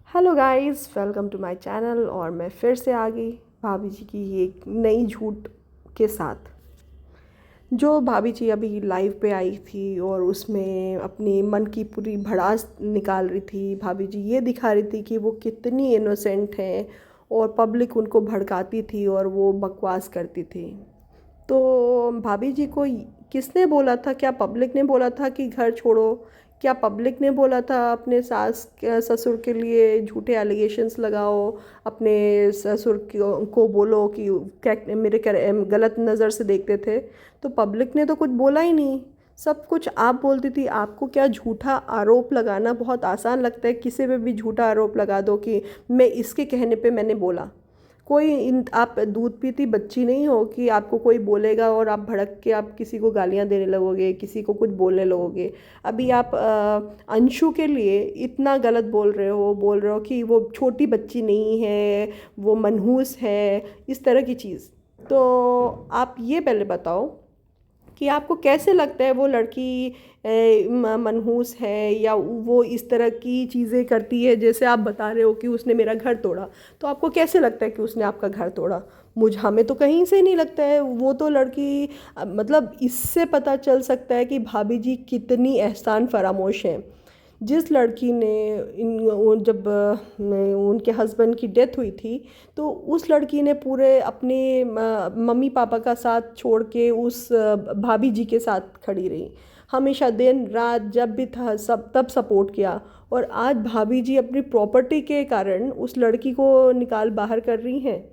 Hello guys, welcome to my channel. और मैं फिर से आ गई भाभी जी की एक नई झूठ के साथ। जो भाभी जी अभी लाइव पे आई थी और उसमें अपनी मन की पूरी भड़ास निकाल रही थी। भाभी जी ये दिखा रही थी कि वो कितनी इनोसेंट हैं और पब्लिक उनको भड़काती थी और वो बकवास करती थी। तो भाभी जी को किसने बोला था? क्या पब्लिक ने बोला था कि घर छोड़ो? क्या पब्लिक ने बोला था अपने सास ससुर के लिए झूठे एलिगेशंस लगाओ, अपने ससुर को बोलो कि क्या मेरे गलत नज़र से देखते थे? तो पब्लिक ने तो कुछ बोला ही नहीं। सब कुछ आप बोलती थी। आपको क्या झूठा आरोप लगाना बहुत आसान लगता है? किसी पे भी झूठा आरोप लगा दो कि मैं इसके कहने पे मैंने बोला। कोई आप दूध पीती बच्ची नहीं हो कि आपको कोई बोलेगा और आप भड़क के आप किसी को गालियां देने लगोगे, किसी को कुछ बोलने लगोगे। अभी आप अंशु के लिए इतना गलत बोल रहे हो कि वो छोटी बच्ची नहीं है, वो मनहूस है, इस तरह की चीज़। तो आप ये पहले बताओ कि आपको कैसे लगता है वो लड़की मनहूस है या वो इस तरह की चीज़ें करती है? जैसे आप बता रहे हो कि उसने मेरा घर तोड़ा, तो आपको कैसे लगता है कि उसने आपका घर तोड़ा? हमें तो कहीं से नहीं लगता है। वो तो लड़की मतलब इससे पता चल सकता है कि भाभी जी कितनी एहसान फरामोश हैं। जिस लड़की ने जब उनके हस्बैंड की डेथ हुई थी, तो उस लड़की ने पूरे अपने मम्मी पापा का साथ छोड़ के उस भाभी जी के साथ खड़ी रही। हमेशा दिन रात जब भी था सब तब सपोर्ट किया। और आज भाभी जी अपनी प्रॉपर्टी के कारण उस लड़की को निकाल बाहर कर रही हैं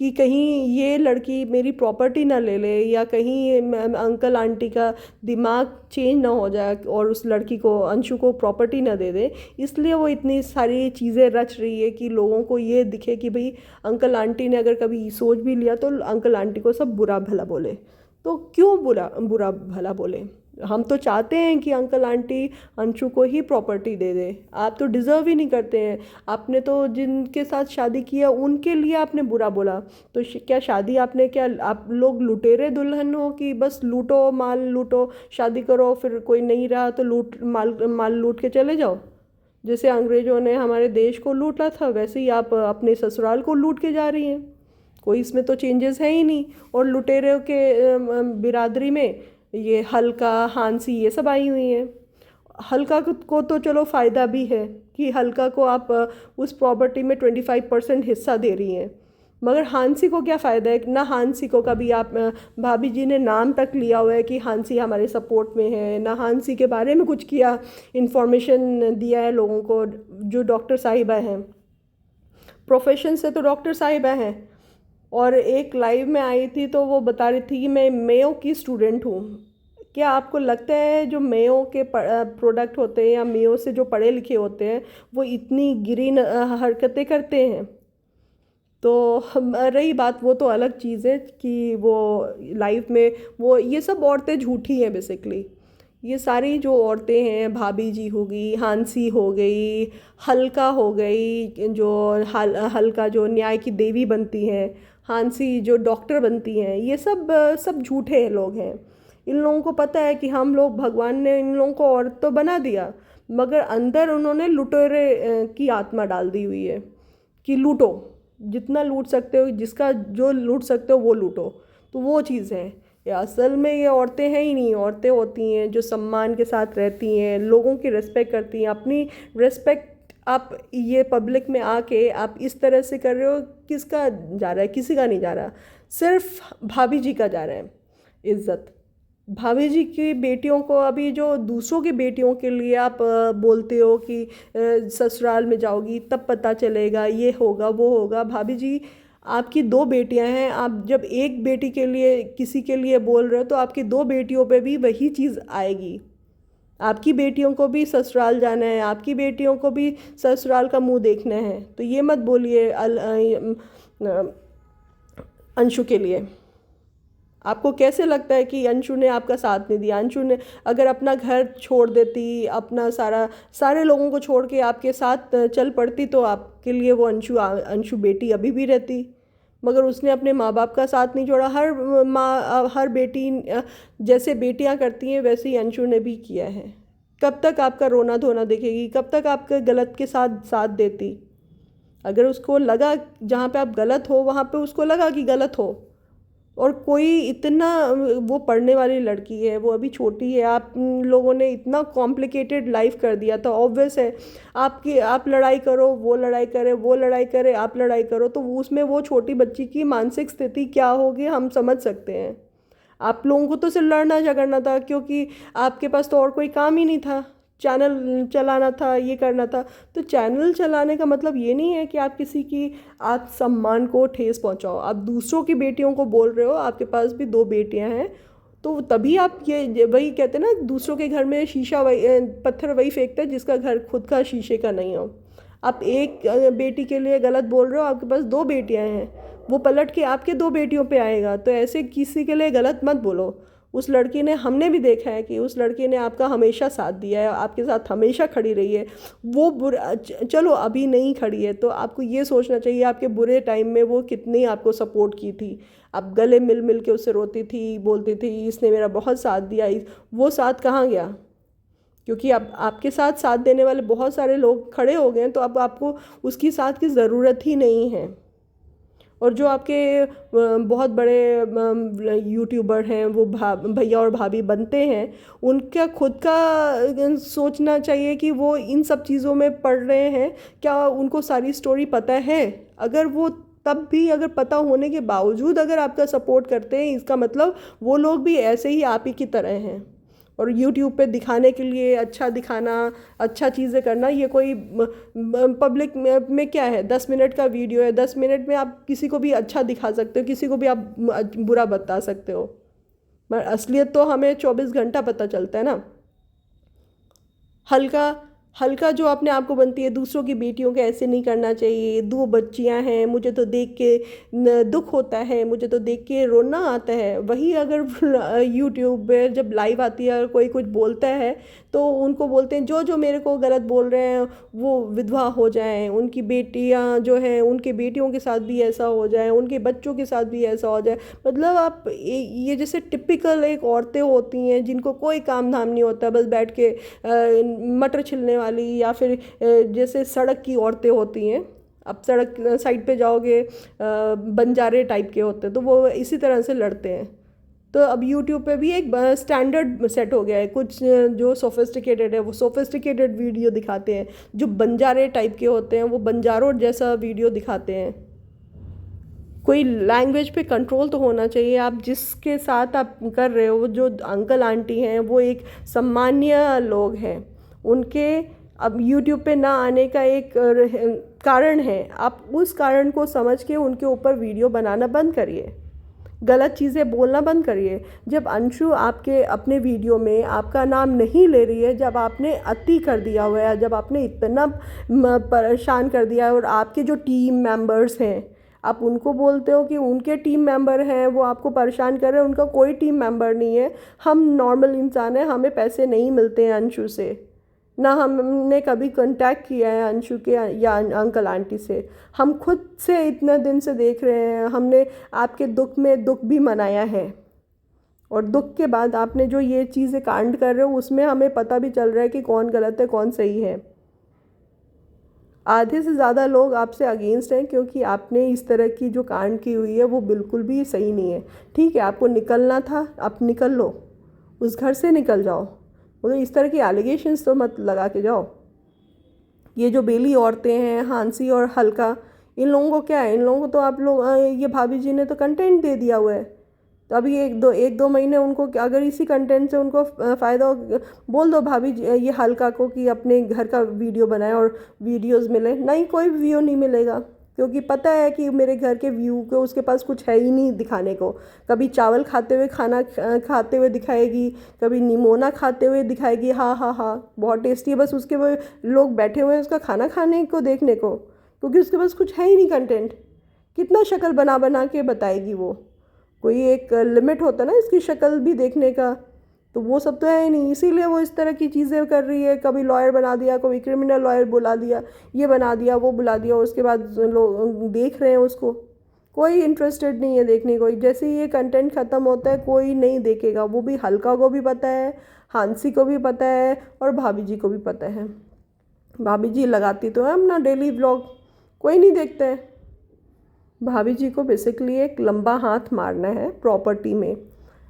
कि कहीं ये लड़की मेरी प्रॉपर्टी ना ले ले, या कहीं अंकल आंटी का दिमाग चेंज ना हो जाए और उस लड़की को, अंशु को, प्रॉपर्टी ना दे दे। इसलिए वो इतनी सारी चीज़ें रच रही है कि लोगों को ये दिखे कि भाई अंकल आंटी ने अगर कभी सोच भी लिया तो अंकल आंटी को सब बुरा भला बोले। तो क्यों बुरा बुरा भला बोले? हम तो चाहते हैं कि अंकल आंटी अंशु को ही प्रॉपर्टी दे दे। आप तो डिज़र्व ही नहीं करते हैं। आपने तो जिनके साथ शादी किया उनके लिए आपने बुरा बोला। तो क्या शादी आपने, क्या आप लोग लुटेरे दुल्हन हो कि बस लूटो, माल लूटो, शादी करो, फिर कोई नहीं रहा तो लूट माल माल लूट के चले जाओ? जैसे अंग्रेज़ों ने हमारे देश को लूटा था, वैसे ही आप अपने ससुराल को लूट के जा रही हैं। कोई इसमें तो चेंजेस है ही नहीं। और लुटेरों के बिरादरी में ये हल्का, हांसी, ये सब आई हुई हैं। हल्का को तो चलो फ़ायदा भी है कि हल्का को आप उस प्रॉपर्टी में 25% हिस्सा दे रही हैं। मगर हांसी को क्या फ़ायदा है? ना हांसी को कभी आप भाभी जी ने नाम तक लिया हुआ है कि हांसी हमारे सपोर्ट में है, ना हांसी के बारे में कुछ किया, इन्फॉर्मेशन दिया है लोगों को। जो डॉक्टर साहिबा हैं, प्रोफेशन से तो डॉक्टर साहिबा हैं, और एक लाइव में आई थी तो वो बता रही थी कि मैं मेयो की स्टूडेंट हूँ। क्या आपको लगता है जो मेयो के प्रोडक्ट होते हैं या मेयो से जो पढ़े लिखे होते हैं वो इतनी गिरी हरकतें करते हैं? तो रही बात, वो तो अलग चीज़ है कि वो लाइफ में वो ये सब औरतें झूठी हैं बेसिकली। ये सारी जो औरतें हैं, भाभी जी हो गई, हांसी हो गई, हल्का हो गई, जो हल्का जो न्याय की देवी बनती हैं, हांसी जो डॉक्टर बनती हैं, ये सब सब झूठे लोग हैं। इन लोगों को पता है कि हम लोग, भगवान ने इन लोगों को औरत तो बना दिया, मगर अंदर उन्होंने लुटेरे की आत्मा डाल दी हुई है कि लूटो, जितना लूट सकते हो, जिसका जो लूट सकते हो वो लूटो। तो वो चीज़ है। ये असल में ये औरतें हैं ही नहीं। औरतें होती हैं जो सम्मान के साथ रहती हैं, लोगों की रिस्पेक्ट करती हैं। अपनी रिस्पेक्ट आप ये पब्लिक में आके आप इस तरह से कर रहे हो। किसका जा रहा है? किसी का नहीं जा रहा, सिर्फ भाभी जी का जा रहा है इज्जत। भाभी जी की बेटियों को, अभी जो दूसरों की बेटियों के लिए आप बोलते हो कि ससुराल में जाओगी तब पता चलेगा, ये होगा वो होगा। भाभी जी, आपकी दो बेटियां हैं। आप जब एक बेटी के लिए किसी के लिए बोल रहे हो तो आपकी दो बेटियों पे भी वही चीज़ आएगी। आपकी बेटियों को भी ससुराल जाना है, आपकी बेटियों को भी ससुराल का मुंह देखना है। तो ये मत बोलिए अंशु के लिए। आपको कैसे लगता है कि अंशु ने आपका साथ नहीं दिया? अंशु ने अगर अपना घर छोड़ देती, अपना सारे लोगों को छोड़ के आपके साथ चल पड़ती, तो आपके लिए वो अंशु बेटी अभी भी रहती। मगर उसने अपने माँ बाप का साथ नहीं छोड़ा। हर माँ, हर बेटी जैसे बेटियाँ करती हैं वैसे ही अंशु ने भी किया है। कब तक आपका रोना धोना देखेगी? कब तक आपके गलत के साथ साथ देती? अगर उसको लगा जहाँ पे आप गलत हो वहाँ पे उसको लगा कि गलत हो, और कोई इतना, वो पढ़ने वाली लड़की है, वो अभी छोटी है, आप लोगों ने इतना कॉम्प्लिकेटेड लाइफ कर दिया, तो ऑब्वियस है आपकी, आप लड़ाई करो, वो लड़ाई करे, वो लड़ाई करे, आप लड़ाई करो, तो उसमें वो छोटी बच्ची की मानसिक स्थिति क्या होगी हम समझ सकते हैं। आप लोगों को तो सिर्फ लड़ना झगड़ना था, क्योंकि आपके पास तो और कोई काम ही नहीं था, चैनल चलाना था, ये करना था। तो चैनल चलाने का मतलब ये नहीं है कि आप किसी की आत्मसम्मान को ठेस पहुंचाओ। आप दूसरों की बेटियों को बोल रहे हो, आपके पास भी 2 बेटियां हैं, तो तभी आप ये वही कहते हैं ना, दूसरों के घर में शीशा वही पत्थर वही फेंकता है जिसका घर खुद का शीशे का नहीं हो। आप एक बेटी के लिए गलत बोल रहे हो, आपके पास 2 बेटियां हैं, वो पलट के आपके 2 बेटियों पे आएगा, तो ऐसे किसी के लिए गलत मत बोलो। उस लड़की ने, हमने भी देखा है कि उस लड़की ने आपका हमेशा साथ दिया है, आपके साथ हमेशा खड़ी रही है। वो बुरा चलो अभी नहीं खड़ी है, तो आपको ये सोचना चाहिए आपके बुरे टाइम में वो कितनी आपको सपोर्ट की थी। आप गले मिल मिल के उससे रोती थी, बोलती थी इसने मेरा बहुत साथ दिया, वो साथ कहाँ गया? क्योंकि अब आपके साथ साथ देने वाले बहुत सारे लोग खड़े हो गए हैं, तो अब आपको उसकी साथ की ज़रूरत ही नहीं है। और जो आपके बहुत बड़े यूट्यूबर हैं, वो भैया और भाभी बनते हैं, उनका खुद का सोचना चाहिए कि वो इन सब चीज़ों में पढ़ रहे हैं, क्या उनको सारी स्टोरी पता है? अगर वो तब भी अगर पता होने के बावजूद अगर आपका सपोर्ट करते हैं, इसका मतलब वो लोग भी ऐसे ही आप ही की तरह हैं। और यूट्यूब पे दिखाने के लिए अच्छा दिखाना, अच्छा चीज़ें करना, ये कोई पब्लिक में क्या है, 10 मिनट का वीडियो है, 10 मिनट में आप किसी को भी अच्छा दिखा सकते हो, किसी को भी आप बुरा बता सकते हो, मगर असलियत तो हमें 24 घंटा पता चलता है ना। हल्का हल्का जो अपने आप को बनती है, दूसरों की बेटियों के ऐसे नहीं करना चाहिए, 2 बच्चियां हैं, मुझे तो देख के दुख होता है, मुझे तो देख के रोना आता है। वही अगर यूट्यूब पे जब लाइव आती है और कोई कुछ बोलता है, तो उनको बोलते हैं जो जो मेरे को गलत बोल रहे हैं वो विधवा हो जाएं, उनकी बेटियां जो हैं उनके बेटियों के साथ भी ऐसा हो जाए, उनके बच्चों के साथ भी ऐसा हो जाए। मतलब आप ये जैसे टिपिकल एक औरतें होती हैं जिनको कोई काम धाम नहीं होता, बस बैठ के मटर छिलने वाली, या फिर जैसे सड़क की औरतें होती हैं। अब सड़क साइड पे जाओगे, बंजारे टाइप के होते हैं, तो वो इसी तरह से लड़ते हैं। तो अब यूट्यूब पे भी एक स्टैंडर्ड सेट हो गया है, कुछ जो सोफिस्टिकेटेड है वो सोफिस्टिकेटेड वीडियो दिखाते हैं, जो बंजारे टाइप के होते हैं वो बंजारों जैसा वीडियो दिखाते हैं। कोई लैंग्वेज पे कंट्रोल तो होना चाहिए। आप जिसके साथ आप कर रहे हो, जो अंकल आंटी हैं, वो एक सम्मानीय लोग हैं, उनके अब यूट्यूब पे ना आने का एक कारण है। आप उस कारण को समझ के उनके ऊपर वीडियो बनाना बंद करिए, गलत चीज़ें बोलना बंद करिए। जब अंशु आपके अपने वीडियो में आपका नाम नहीं ले रही है, जब आपने अति कर दिया हुआ है, जब आपने इतना परेशान कर दिया है, और आपके जो टीम मेंबर्स हैं, आप उनको बोलते हो कि उनके टीम मेंबर हैं वो आपको परेशान कर रहे हैं, उनका कोई टीम मेंबर नहीं है। हम नॉर्मल इंसान हैं, हमें पैसे नहीं मिलते हैं अंशु से, ना हमने कभी कांटेक्ट किया है अंशु के या अंकल आंटी से। हम खुद से इतने दिन से देख रहे हैं, हमने आपके दुख में दुख भी मनाया है, और दुख के बाद आपने जो ये चीज़ें कांड कर रहे हो उसमें हमें पता भी चल रहा है कि कौन गलत है कौन सही है। आधे से ज़्यादा लोग आपसे अगेंस्ट हैं, क्योंकि आपने इस तरह की जो कांड की हुई है वो बिल्कुल भी सही नहीं है। ठीक है, आपको निकलना था, आप निकल लो, उस घर से निकल जाओ, तो इस तरह की एलिगेशंस तो मत लगा के जाओ। ये जो बेली औरतें हैं, हांसी और हल्का, इन लोगों को क्या है, इन लोगों को तो आप लोग ये भाभी जी ने तो कंटेंट दे दिया हुआ है। तो अभी एक दो महीने उनको अगर इसी कंटेंट से उनको फ़ायदा हो, बोल दो भाभी जी ये हल्का को कि अपने घर का वीडियो बनाए और वीडियोस मिले। नहीं, कोई व्यू नहीं मिलेगा, क्योंकि पता है कि मेरे घर के व्यू को उसके पास कुछ है ही नहीं दिखाने को। कभी चावल खाते हुए खाना खाते हुए दिखाएगी, कभी निमोना खाते हुए दिखाएगी, हाँ हाँ हाँ बहुत टेस्टी है, बस उसके वो लोग बैठे हुए हैं उसका खाना खाने को देखने को, क्योंकि उसके पास कुछ है ही नहीं कंटेंट। कितना शक्ल बना बना के बताएगी वो, कोई एक लिमिट होता है ना इसकी शक्ल भी देखने का, तो वो सब तो है ही नहीं, इसीलिए वो इस तरह की चीज़ें कर रही है। कभी लॉयर बना दिया, कभी क्रिमिनल लॉयर बुला दिया, ये बना दिया वो बुला दिया, उसके बाद लोग देख रहे हैं उसको, कोई इंटरेस्टेड नहीं है देखने को। जैसे ही ये कंटेंट ख़त्म होता है कोई नहीं देखेगा, वो भी हल्का को भी पता है, हांसी को भी पता है, और भाभी जी को भी पता है। भाभी जी लगाती तो है अपना डेली व्लॉग, कोई नहीं देखता है। भाभी जी को बेसिकली एक लंबा हाथ मारना है प्रॉपर्टी में।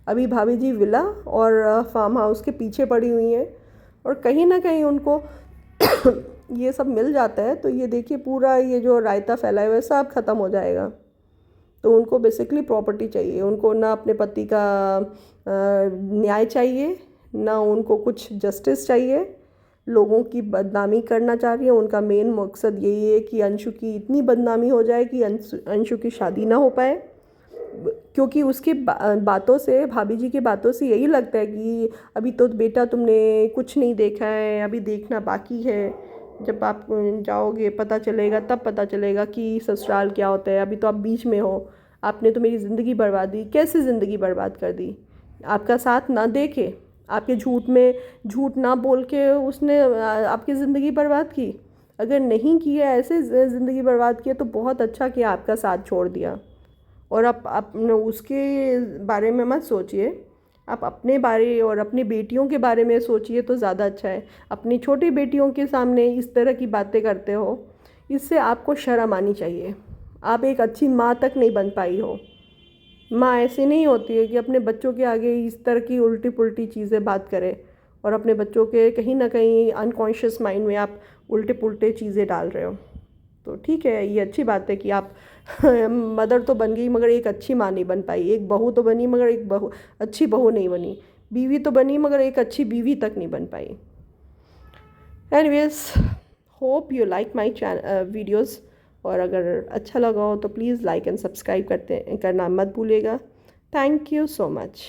अभी भाभी जी विला और फार्म हाउस के पीछे पड़ी हुई हैं, और कहीं ना कहीं उनको ये सब मिल जाता है तो ये देखिए पूरा ये जो रायता फैला हुआ है सब ख़त्म हो जाएगा। तो उनको बेसिकली प्रॉपर्टी चाहिए, उनको ना अपने पति का न्याय चाहिए, ना उनको कुछ जस्टिस चाहिए। लोगों की बदनामी करना चाह रही है। उनका मेन मकसद यही है कि अंशु की इतनी बदनामी हो जाए कि अंशु की शादी ना हो पाए, क्योंकि उसकी बातों से, भाभी जी की बातों से यही लगता है कि अभी तो बेटा तुमने कुछ नहीं देखा है, अभी देखना बाकी है। जब आप जाओगे पता चलेगा, तब पता चलेगा कि ससुराल क्या होता है। अभी तो आप बीच में हो। आपने तो मेरी ज़िंदगी बर्बाद दी। कैसे ज़िंदगी बर्बाद कर दी? आपका साथ ना देखे, आपके झूठ में झूठ ना बोल के उसने आपकी ज़िंदगी बर्बाद की। अगर नहीं किया, ऐसे ज़िंदगी बर्बाद किया, तो बहुत अच्छा किया आपका साथ छोड़ दिया। और आप उसके बारे में मत सोचिए, आप अपने बारे और अपनी बेटियों के बारे में सोचिए तो ज़्यादा अच्छा है। अपनी छोटी बेटियों के सामने इस तरह की बातें करते हो, इससे आपको शर्म आनी चाहिए। आप एक अच्छी माँ तक नहीं बन पाई हो। माँ ऐसी नहीं होती है कि अपने बच्चों के आगे इस तरह की उल्टी पुल्टी चीज़ें बात करे, और अपने बच्चों के कहीं ना कहीं अनकॉन्शियस माइंड में आप उल्टे पुल्टे चीज़ें डाल रहे हो। तो ठीक है, ये अच्छी बात है कि आप मदर तो बन गई मगर एक अच्छी माँ नहीं बन पाई। एक बहू तो बनी मगर एक अच्छी बहू नहीं बनी। बीवी तो बनी मगर एक अच्छी बीवी तक नहीं बन पाई। Anyways, hope you like my videos. और अगर अच्छा लगा हो तो प्लीज़ लाइक एंड सब्सक्राइब करना मत भूलिएगा। Thank you so much.